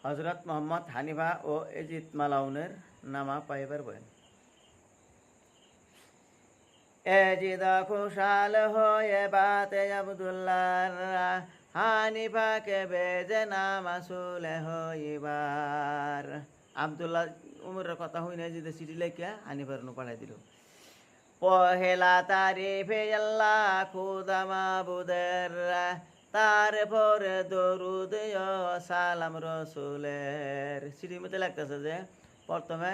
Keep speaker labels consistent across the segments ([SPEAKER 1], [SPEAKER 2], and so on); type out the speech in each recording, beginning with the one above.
[SPEAKER 1] হজরত মোহাম্মদ হানিফা ও এজিদ মালাউনের নামা পাইবার বয়ান। এজিদ খুশাল হয়ে বাতে আবদুল্লাহ হানিফাকে বেজে নামা সুলে হইবার। আবদুল্লাহ উমরের কথা হই না, এজিদের চিঠি লেখিয়া হানিফার নু পাঠাই দিল। পহেলা তারিফে আল্লাহ খুদা মাবুদের, তারপরে দরুদ ও সালাম রসুলের। চিঠির মধ্যে লাগতেছে যে প্রথমে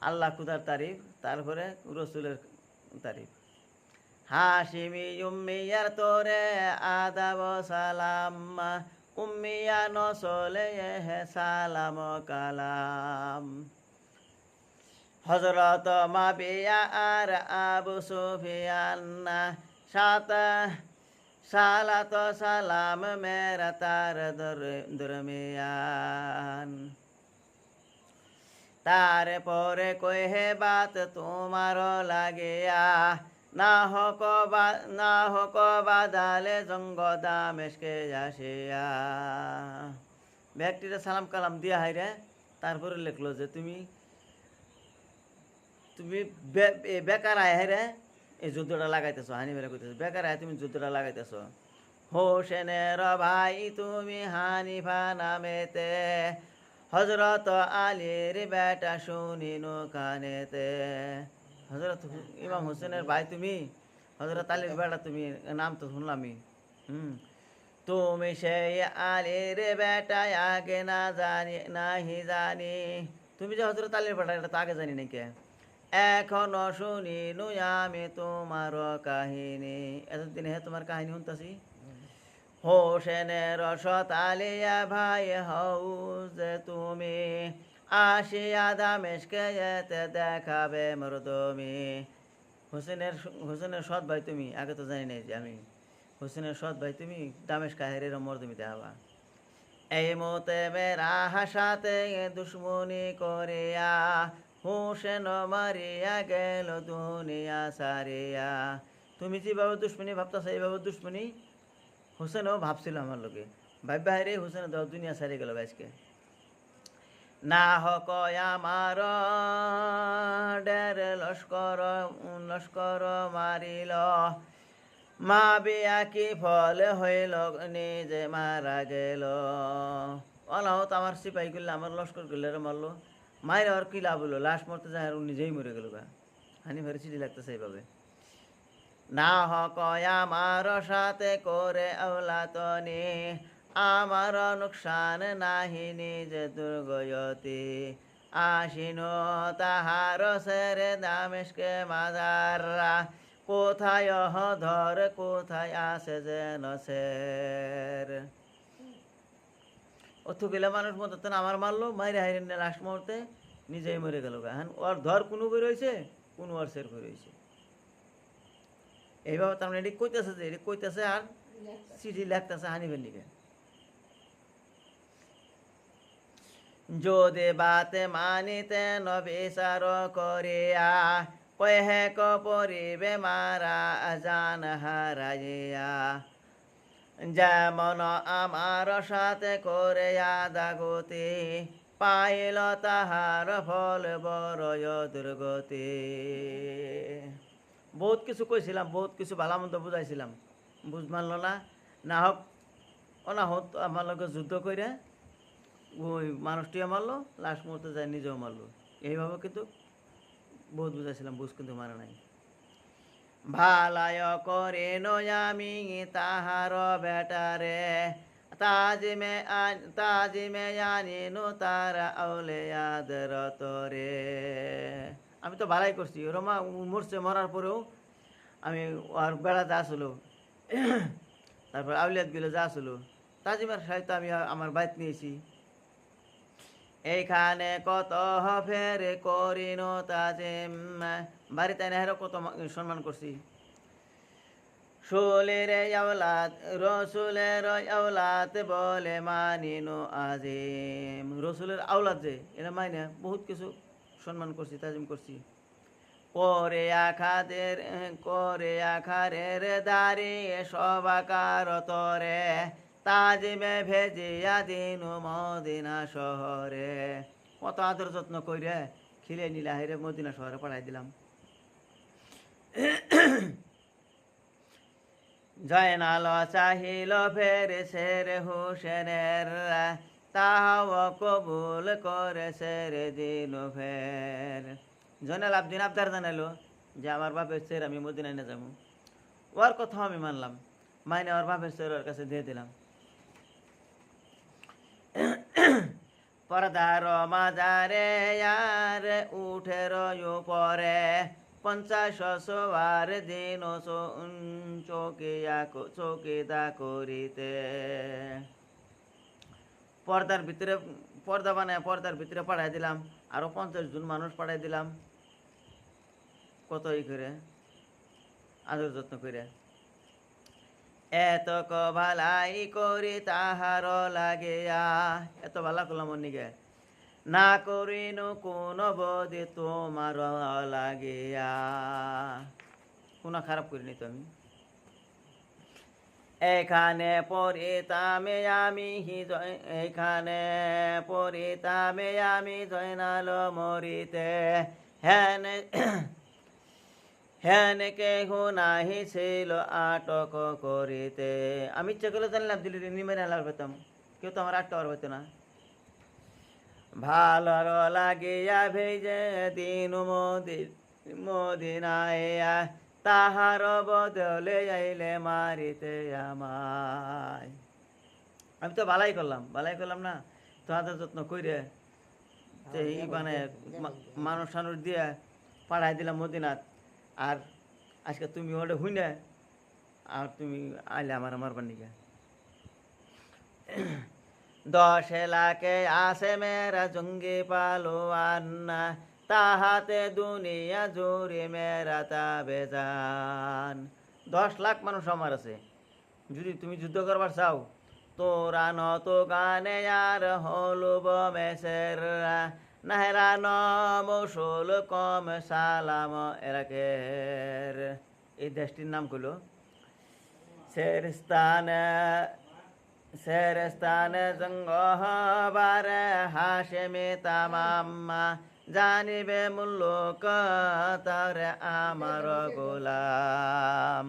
[SPEAKER 1] আল্লাহ খুদার তারিফ, তারপরে রসুলের তারিফ। হাসিমি উম্মিয়ার তোরে আদাব সালাম, উম্মিয়া নসলে হে সালাম কালাম। হজরত মাবিয়া আর আবু সুফিয়ান সাত সালাত সালাম মেরা তার দরমিয়ান। তারপরে কহে বাত তোমার লাগিয়া, না হোক বাদালে জঙ্গ দামেশকে আসিয়া। ব্যক্তিটা সালাম কালাম দিয়া হাইরে তারপরে লিখলো যে তুমি বেকার আয় হেরে এই যুদ্ধটা লাগাইতেছো। হানিফারে কইতেছো বেকার আয় তুমি যুদ্ধটা লাগাইতেছো। হোসেনের ভাই তুমি হানিফা নামেতে, হজরত আলীর বেটা শুনিনু কানেতে। হজরত ইমাম হোসেনের ভাই তুমি, হজরত আলীর বেটা তুমি, নাম তো শুনলামই। তুমি সেই আলীর বেটা আগে না জানি নাহি জানি। তুমি যে হজরত আলীর বেটা এটা তো আগে জানি নাকি। এখনো শুনিনু আমি তোমার কাহিনী, এতদিন হে তোমার কাহিনী শুনতাছি। হোসেনের সত আলিয়া ভাই হও যে তুমি, আসিয়া দামেশকে যেতে দেখাবে মরদমি। হোসেনের সৎ ভাই তুমি, আগে তো জানি নাই যে আমি। হোসেনের সৎ ভাই তুমি, দামেশকে হেরের মরদমি দেখাবা। এই মতে মেরা হাসাতে দুশ্মনী করিয়া, হোসেন মারিয়া গেল দুনিয়া সারিয়া। তুমি যেভাবে দুশ্মনী ভাবতেছ এইভাবে দুশ্মনী হোসেনও ভাবছিল আমার লোকে। ভাই বাইরে হোসেন দুনিয়া সারিয়ে গেল আজকে। না হক আমার ডের লস্কর মারিল, মা বিয়া কি ফল হইল নিজে মারা গেল। অনাহত আমার সিপাহী করলে আমার লস্কর করলে মারলো, মায়ের আর কি লাভ হলো, লাশ মরতে যায় আর নিজেই মরে গেল গা। হানিফারে চিঠি লাগতেছে এইভাবে। না হক আমার সাথে করে আওলাতনি, আমার নুকসান নাহি নিজে দুর্গয়তি। আসিন তাহার সেরে দামেশকে মাজাররা, কোথায় ধর কোথায় আসে যেন সের। অথ গেলে মানুষ মতো আমার মারলো, মাইরে হাইরে লাশ মুহূর্তে নিজেই মরে গেল গা। হ্যাঁ ওর ধর কোনো বই রয়েছে, কোনো আর সের বই রয়েছে। এইভাবে তার মানে এটি কইতেছে যে এটি কইতেছে আর চিঠি লেখতেছে হানিফের দিকে। যদি বাতে মানিতে নবিচার করিয়া, কহে করিবে মারা জান হারাইয়া। যেমন আমার সাথে করে দাগতি, পাইল তাহার ফল বড় দুর্গতি। বহুত কিছু কইছিলাম, বহুত কিছু ভালো মন্দ বুঝাইছিলাম, বুঝ মানল না। না হোক অনাহত আমার লগে যুদ্ধ করে ওই মানুষটিও মারলো, লাস্ট মুহূর্তে যায় নিজেও মারলো। এইভাবে কিন্তু বহুত বুঝাইছিলাম, বুঝ কিন্তু মানে নাই। ভালায় করে আমি তাহার বেটারে, তাজিমে আনিনু তারা আউলে আদর তরে। আমি তো ভালাই করছি, রমা মরছে, মরার পরেও আমি আর বেড়া যা আসলো, তারপর আউলিয়াত গেলে যা আসলো, তাজিমার সাহিত্য আমি আমার বাইত নিয়েছি। এইখানে কত ফের করিন তাজিম, বাড়িতে নেহেরও কত সম্মান করছি। সুলের আওলাদ রসুলের আওলাদ বলে মানিনু আজিম। রসুলের আওলাদ যে এটা মাইনে বহুত কিছু সম্মান করছি, তাজিম করছি। করে আখারের দাঁড়িয়ে সবাকার তরে, তাজিমে ভেজিয়া দিনু মদিনা শহরে। কত আদর যত্ন কইরে খিলে নিলা হেরে মদিনা শহরে পাঠাই দিলাম। জয়নাল চাহিল ফের সের হুসেনের, তাহাও কবুল করে সের দিন ফের। জয়নাল আবদিন আবদার জানাইলো যে আমার বাপের সের আমি মদিনায় নিয়ে যাবো। ওর কথা আমি মানলাম, মাইনে ওর বাপের সের ওর কাছে দিয়ে দিলাম। পর্দার মাজারে আর উঠের পরে 50 সোয়ার দিন চৌকিদা করিতে। পর্দার ভিতরে পর্দা বানায় পর্দার ভিতরে পাঠাই দিলাম, আরো 50 জন মানুষ পাঠাই দিলাম। কত ই করে আদর যত্ন করে। এত ভালাই করি তাহার লাগিয়া, এত ভালা করলাম নিগে না করিনু কোন বদি তোমার লাগিয়া। কোন খারাপ করিনি তো আমি। এখানে পড়িতামে আমি এখানে পড়িতামে আমি জয়নাল মরিতে, হেন হেন কেহ নাহি ছিল আটক করিতে। আমি ইচ্ছা করলে জানলাম দিল্লি নিমের আলার পেতাম, কেউ তো আমার আটকাবার পেত না। ভালো লাগিয়া ভেজে দিন মদিনায়, তাহার বদলে আইলে মারিতে আমায়। আমি তো বালাই করলাম না, তোমাদের যত্ন কইরে এই মানে মানুষ টানুষ দিয়ে পাঠাই দিলাম মদিনাত। আর আজকে তুমি ওটা হুই না, আর তুমি আইলে আমার নিকা। 10 লাখে আসে মেরা জঙ্গি পালোয়ান, তাহাতে দুনিয়া জুড়ে মেরা তাবেজান। 10 লাখ মানুষ আমার আছে, যদি তুমি যুদ্ধ করবার চাও তোরা নত গানে আর হলুব মেসের, নাহেরা নমসুল কম সালাম এরাকের। এই দেশটির নাম হলো সেরস্তানে জঙ্গহবার হাশেমে তামাম্মা, জানিবে মুল্লুক তার আমার গোলাম।